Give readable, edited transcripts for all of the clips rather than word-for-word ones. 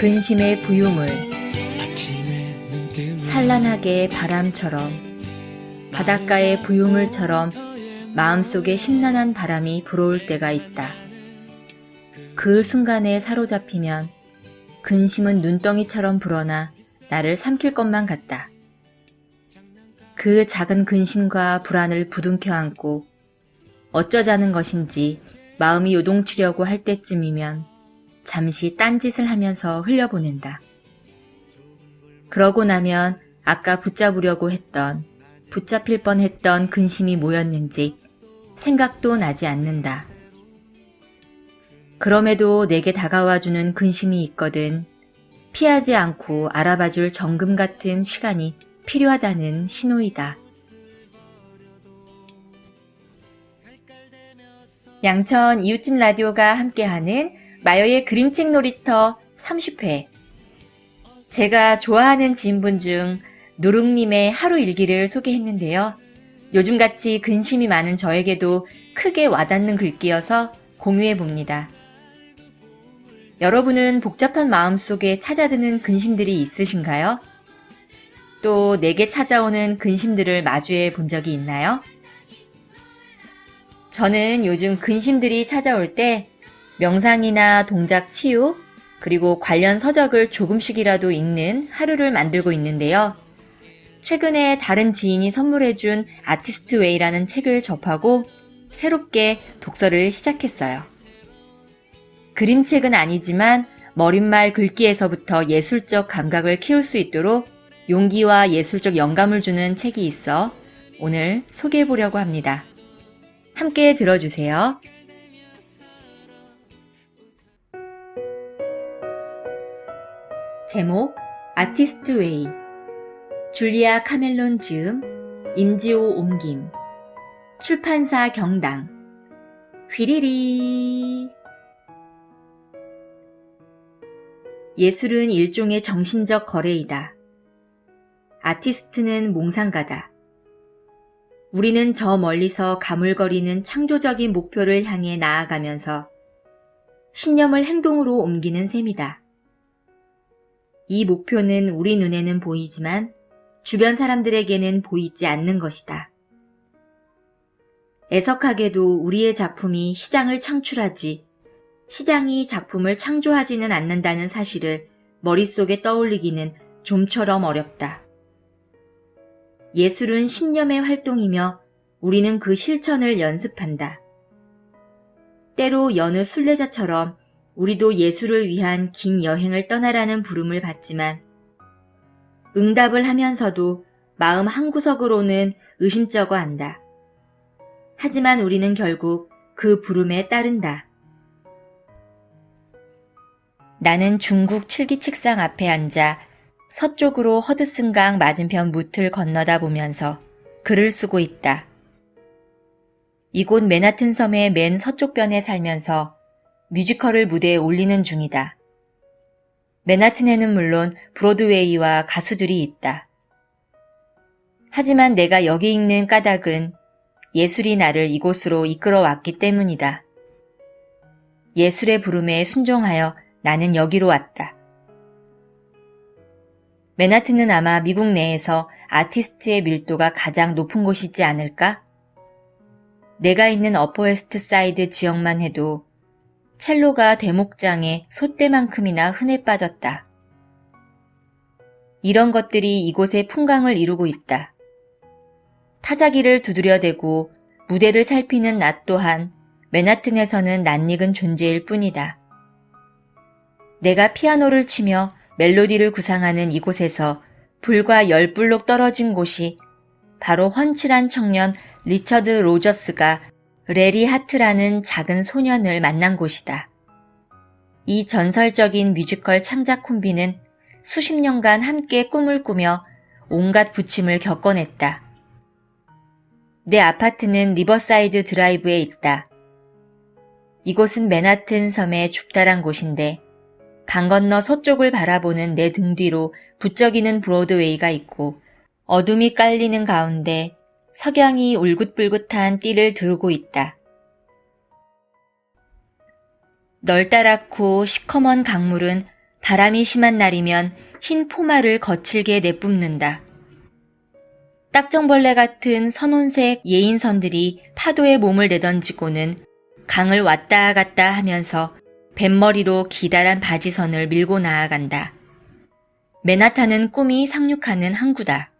근심의 부유물 산란하게 바람처럼 바닷가의 부유물처럼 마음속에 심란한 바람이 불어올 때가 있다. 그 순간에 사로잡히면 근심은 눈덩이처럼 불어나 나를 삼킬 것만 같다. 그 작은 근심과 불안을 부둥켜 안고 어쩌자는 것인지 마음이 요동치려고 할 때쯤이면 잠시 딴짓을 하면서 흘려보낸다. 그러고 나면 아까 붙잡으려고 했던, 붙잡힐 뻔했던 근심이 뭐였는지 생각도 나지 않는다. 그럼에도 내게 다가와주는 근심이 있거든 피하지 않고 알아봐줄 정금 같은 시간이 필요하다는 신호이다. 양천 이웃집 라디오가 함께하는 마여의 그림책 놀이터 30회. 제가 좋아하는 지인분 중 누룽님의 하루 일기를 소개했는데요. 요즘같이 근심이 많은 저에게도 크게 와닿는 글귀여서 공유해봅니다. 여러분은 복잡한 마음속에 찾아드는 근심들이 있으신가요? 또 내게 찾아오는 근심들을 마주해 본 적이 있나요? 저는 요즘 근심들이 찾아올 때 명상이나 동작 치유, 그리고 관련 서적을 조금씩이라도 읽는 하루를 만들고 있는데요. 최근에 다른 지인이 선물해준 아티스트 웨이라는 책을 접하고 새롭게 독서를 시작했어요. 그림책은 아니지만 머릿말 글귀에서부터 예술적 감각을 키울 수 있도록 용기와 예술적 영감을 주는 책이 있어 오늘 소개해보려고 합니다. 함께 들어주세요. 제목 아티스트 웨이 줄리아 카멜론 지음 임지호 옮김 출판사 경당 휘리리 예술은 일종의 정신적 거래이다. 아티스트는 몽상가다. 우리는 저 멀리서 가물거리는 창조적인 목표를 향해 나아가면서 신념을 행동으로 옮기는 셈이다. 이 목표는 우리 눈에는 보이지만 주변 사람들에게는 보이지 않는 것이다. 애석하게도 우리의 작품이 시장을 창출하지 시장이 작품을 창조하지는 않는다는 사실을 머릿속에 떠올리기는 좀처럼 어렵다. 예술은 신념의 활동이며 우리는 그 실천을 연습한다. 때로 여느 순례자처럼 우리도 예술을 위한 긴 여행을 떠나라는 부름을 받지만 응답을 하면서도 마음 한구석으로는 의심쩍어 한다. 하지만 우리는 결국 그 부름에 따른다. 나는 중국 칠기 책상 앞에 앉아 서쪽으로 허드슨강 맞은편 무틀 건너다 보면서 글을 쓰고 있다. 이곳 맨하튼 섬의 맨 서쪽변에 살면서 뮤지컬을 무대에 올리는 중이다. 맨하튼에는 물론 브로드웨이와 가수들이 있다. 하지만 내가 여기 있는 까닭은 예술이 나를 이곳으로 이끌어왔기 때문이다. 예술의 부름에 순종하여 나는 여기로 왔다. 맨하튼은 아마 미국 내에서 아티스트의 밀도가 가장 높은 곳이지 않을까? 내가 있는 어퍼웨스트 사이드 지역만 해도 첼로가 대목장에 솥대만큼이나 흔해 빠졌다. 이런 것들이 이곳의 풍광을 이루고 있다. 타자기를 두드려대고 무대를 살피는 나 또한 맨하튼에서는 낯익은 존재일 뿐이다. 내가 피아노를 치며 멜로디를 구상하는 이곳에서 불과 10불록 떨어진 곳이 바로 훤칠한 청년 리처드 로저스가 레리 하트라는 작은 소년을 만난 곳이다. 이 전설적인 뮤지컬 창작 콤비는 수십 년간 함께 꿈을 꾸며 온갖 부침을 겪어냈다. 내 아파트는 리버사이드 드라이브에 있다. 이곳은 맨하튼 섬의 좁다란 곳인데 강 건너 서쪽을 바라보는 내 등 뒤로 부쩍이는 브로드웨이가 있고 어둠이 깔리는 가운데 석양이 울긋불긋한 띠를 두르고 있다. 널따랗고 시커먼 강물은 바람이 심한 날이면 흰 포마를 거칠게 내뿜는다. 딱정벌레 같은 선혼색 예인선들이 파도에 몸을 내던지고는 강을 왔다 갔다 하면서 뱃머리로 기다란 바지선을 밀고 나아간다. 맨하탄은 꿈이 상륙하는 항구다.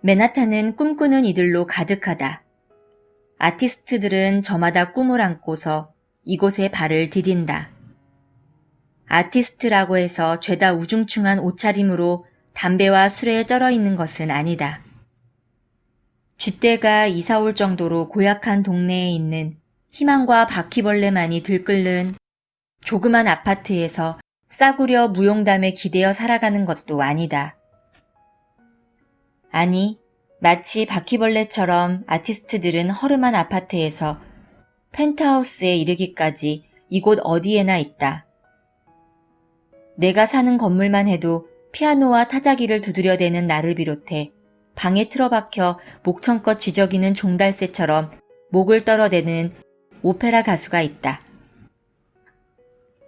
맨하탄은 꿈꾸는 이들로 가득하다. 아티스트들은 저마다 꿈을 안고서 이곳에 발을 디딘다. 아티스트라고 해서 죄다 우중충한 옷차림으로 담배와 술에 쩔어 있는 것은 아니다. 쥐떼가 이사올 정도로 고약한 동네에 있는 희망과 바퀴벌레만이 들끓는 조그만 아파트에서 싸구려 무용담에 기대어 살아가는 것도 아니다. 아니, 마치 바퀴벌레처럼 아티스트들은 허름한 아파트에서 펜트하우스에 이르기까지 이곳 어디에나 있다. 내가 사는 건물만 해도 피아노와 타자기를 두드려대는 나를 비롯해 방에 틀어박혀 목청껏 쥐저기는 종달새처럼 목을 떨어대는 오페라 가수가 있다.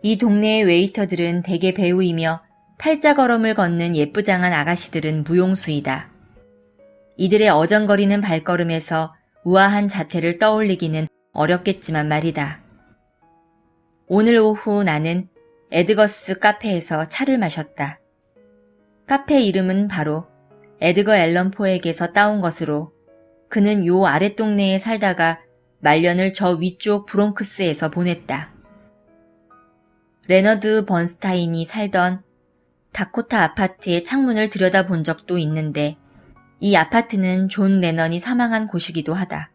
이 동네의 웨이터들은 대개 배우이며 팔자걸음을 걷는 예쁘장한 아가씨들은 무용수이다. 이들의 어정거리는 발걸음에서 우아한 자태를 떠올리기는 어렵겠지만 말이다. 오늘 오후 나는 에드거스 카페에서 차를 마셨다. 카페 이름은 바로 에드거 앨런 포에게서 따온 것으로 그는 요 아랫동네에 살다가 말년을 저 위쪽 브롱크스에서 보냈다. 레너드 번스타인이 살던 다코타 아파트의 창문을 들여다본 적도 있는데 이 아파트는 존 레넌이 사망한 곳이기도 하다.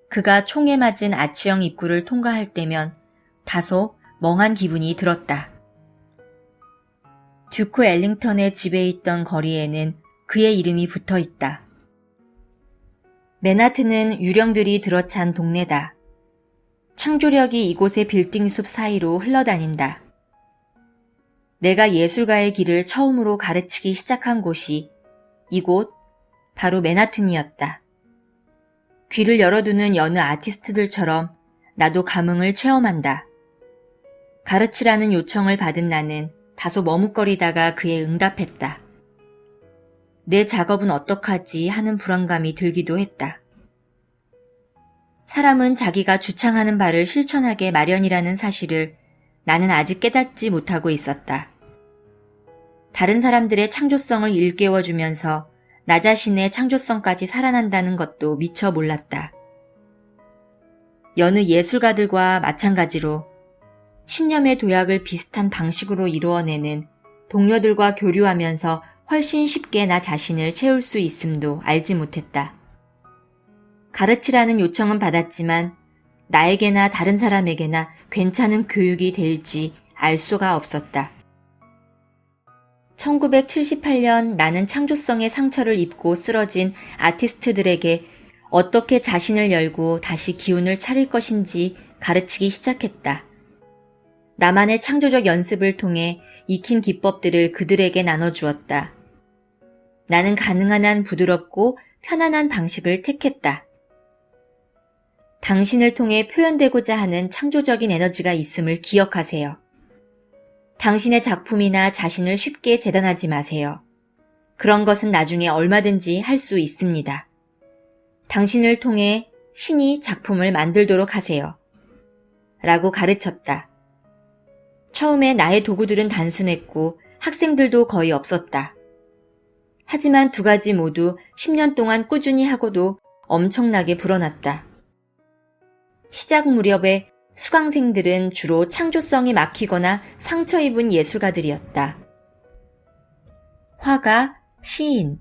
그가 총에 맞은 아치형 입구를 통과할 때면 다소 멍한 기분이 들었다. 듀크 엘링턴의 집에 있던 거리에는 그의 이름이 붙어 있다. 맨하튼은 유령들이 들어찬 동네다. 창조력이 이곳의 빌딩 숲 사이로 흘러다닌다. 내가 예술가의 길을 처음으로 가르치기 시작한 곳이 이곳 바로 맨하튼이었다. 귀를 열어두는 여느 아티스트들처럼 나도 감흥을 체험한다. 가르치라는 요청을 받은 나는 다소 머뭇거리다가 그에 응답했다. 내 작업은 어떡하지 하는 불안감이 들기도 했다. 사람은 자기가 주창하는 바를 실천하게 마련이라는 사실을 나는 아직 깨닫지 못하고 있었다. 다른 사람들의 창조성을 일깨워주면서 나 자신의 창조성까지 살아난다는 것도 미처 몰랐다. 여느 예술가들과 마찬가지로 신념의 도약을 비슷한 방식으로 이루어내는 동료들과 교류하면서 훨씬 쉽게 나 자신을 채울 수 있음도 알지 못했다. 가르치라는 요청은 받았지만 나에게나 다른 사람에게나 괜찮은 교육이 될지 알 수가 없었다. 1978년 나는 창조성의 상처를 입고 쓰러진 아티스트들에게 어떻게 자신을 열고 다시 기운을 차릴 것인지 가르치기 시작했다. 나만의 창조적 연습을 통해 익힌 기법들을 그들에게 나눠주었다. 나는 가능한 한 부드럽고 편안한 방식을 택했다. 당신을 통해 표현되고자 하는 창조적인 에너지가 있음을 기억하세요. 당신의 작품이나 자신을 쉽게 재단하지 마세요. 그런 것은 나중에 얼마든지 할 수 있습니다. 당신을 통해 신이 작품을 만들도록 하세요. 라고 가르쳤다. 처음에 나의 도구들은 단순했고 학생들도 거의 없었다. 하지만 두 가지 모두 10년 동안 꾸준히 하고도 엄청나게 불어났다. 시작 무렵에 수강생들은 주로 창조성이 막히거나 상처 입은 예술가들이었다. 화가, 시인,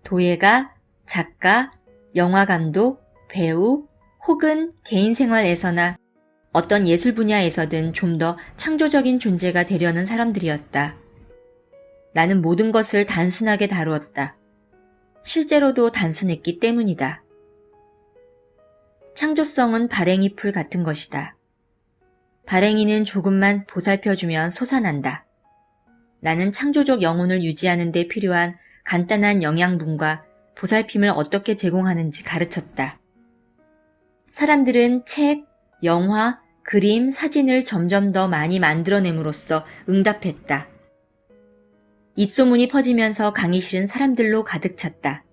도예가, 작가, 영화감독, 배우 혹은 개인생활에서나 어떤 예술 분야에서든 좀 더 창조적인 존재가 되려는 사람들이었다. 나는 모든 것을 단순하게 다루었다. 실제로도 단순했기 때문이다. 창조성은 발행이 풀 같은 것이다. 발행이는 조금만 보살펴주면 솟아난다. 나는 창조적 영혼을 유지하는 데 필요한 간단한 영양분과 보살핌을 어떻게 제공하는지 가르쳤다. 사람들은 책, 영화, 그림, 사진을 점점 더 많이 만들어냄으로써 응답했다. 입소문이 퍼지면서 강의실은 사람들로 가득 찼다.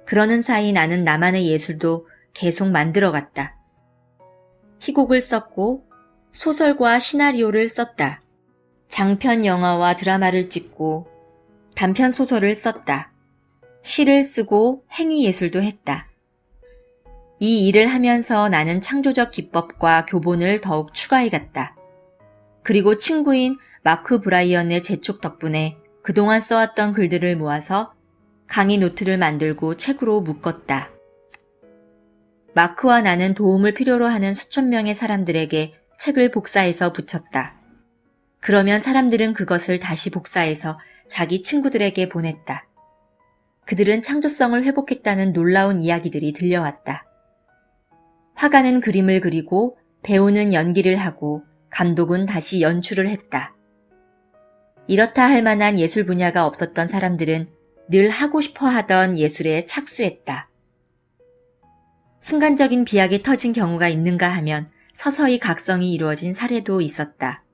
그러는 사이 나는 나만의 예술도 계속 만들어갔다. 희곡을 썼고 소설과 시나리오를 썼다. 장편 영화와 드라마를 찍고 단편 소설을 썼다. 시를 쓰고 행위예술도 했다. 이 일을 하면서 나는 창조적 기법과 교본을 더욱 추가해갔다. 그리고 친구인 마크 브라이언의 재촉 덕분에 그동안 써왔던 글들을 모아서 강의 노트를 만들고 책으로 묶었다. 마크와 나는 도움을 필요로 하는 수천 명의 사람들에게 책을 복사해서 붙였다. 그러면 사람들은 그것을 다시 복사해서 자기 친구들에게 보냈다. 그들은 창조성을 회복했다는 놀라운 이야기들이 들려왔다. 화가는 그림을 그리고 배우는 연기를 하고 감독은 다시 연출을 했다. 이렇다 할 만한 예술 분야가 없었던 사람들은 늘 하고 싶어 하던 예술에 착수했다. 순간적인 비약이 터진 경우가 있는가 하면 서서히 각성이 이루어진 사례도 있었다.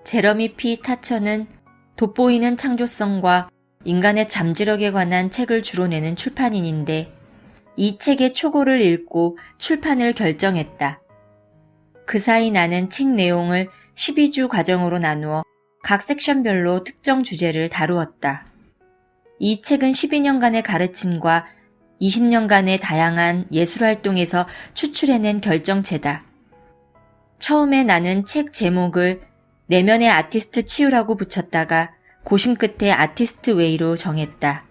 제러미 P. 타처는 돋보이는 창조성과 인간의 잠재력에 관한 책을 주로 내는 출판인인데 이 책의 초고를 읽고 출판을 결정했다. 그 사이 나는 책 내용을 12주 과정으로 나누어 각 섹션별로 특정 주제를 다루었다. 이 책은 12년간의 가르침과 20년간의 다양한 예술활동에서 추출해낸 결정체다. 처음에 나는 책 제목을 내면의 아티스트 치유라고 붙였다가 고심 끝에 아티스트 웨이로 정했다.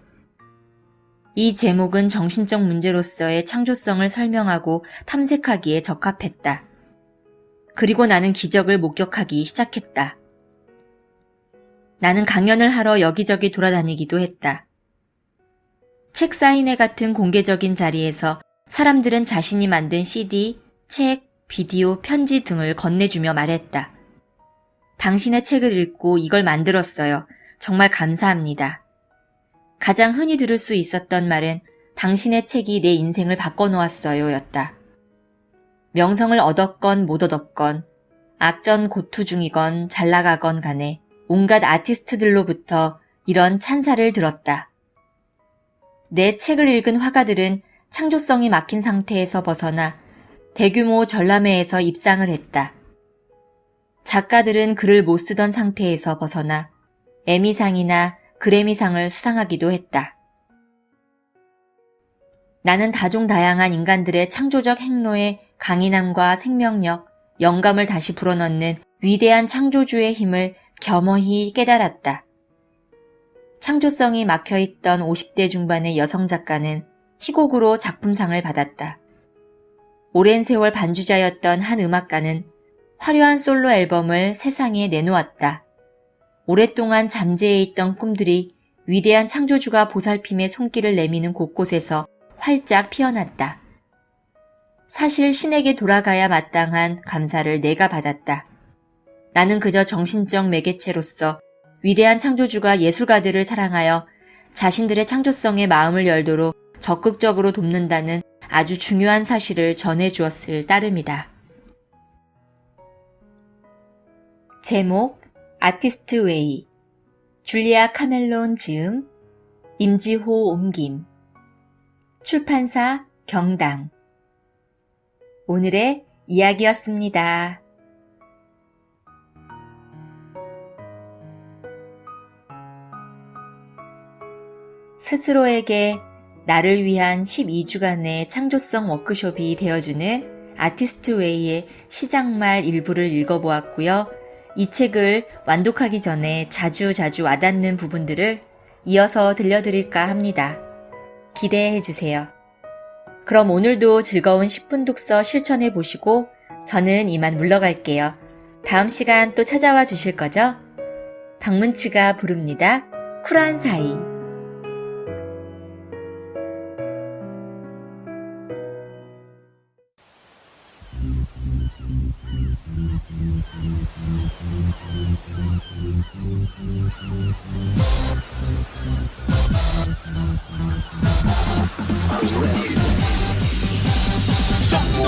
이 제목은 정신적 문제로서의 창조성을 설명하고 탐색하기에 적합했다. 그리고 나는 기적을 목격하기 시작했다. 나는 강연을 하러 여기저기 돌아다니기도 했다. 책 사인회 같은 공개적인 자리에서 사람들은 자신이 만든 CD, 책, 비디오, 편지 등을 건네주며 말했다. 당신의 책을 읽고 이걸 만들었어요. 정말 감사합니다. 가장 흔히 들을 수 있었던 말은 당신의 책이 내 인생을 바꿔놓았어요 였다. 명성을 얻었건 못 얻었건 악전 고투 중이건 잘나가건 간에 온갖 아티스트들로부터 이런 찬사를 들었다. 내 책을 읽은 화가들은 창조성이 막힌 상태에서 벗어나 대규모 전람회에서 입상을 했다. 작가들은 글을 못 쓰던 상태에서 벗어나 에미상이나 그래미상을 수상하기도 했다. 나는 다종다양한 인간들의 창조적 행로에 강인함과 생명력, 영감을 다시 불어넣는 위대한 창조주의 힘을 겸허히 깨달았다. 창조성이 막혀있던 50대 중반의 여성 작가는 희곡으로 작품상을 받았다. 오랜 세월 반주자였던 한 음악가는 화려한 솔로 앨범을 세상에 내놓았다. 오랫동안 잠재해 있던 꿈들이 위대한 창조주가 보살핌의 손길을 내미는 곳곳에서 활짝 피어났다. 사실 신에게 돌아가야 마땅한 감사를 내가 받았다. 나는 그저 정신적 매개체로서 위대한 창조주가 예술가들을 사랑하여 자신들의 창조성에 마음을 열도록 적극적으로 돕는다는 아주 중요한 사실을 전해주었을 따름이다. 제목 아티스트 웨이, 줄리아 카멜론 지음, 임지호 옮김, 출판사 경당. 오늘의 이야기였습니다. 스스로에게 나를 위한 12주간의 창조성 워크숍이 되어주는 아티스트 웨이의 시작말 일부를 읽어보았고요. 이 책을 완독하기 전에 자주 와닿는 부분들을 이어서 들려드릴까 합니다. 기대해주세요. 그럼 오늘도 즐거운 10분 독서 실천해보시고 저는 이만 물러갈게요. 다음 시간 또 찾아와 주실 거죠? 박문치가 부릅니다. 쿨한 사이. Jump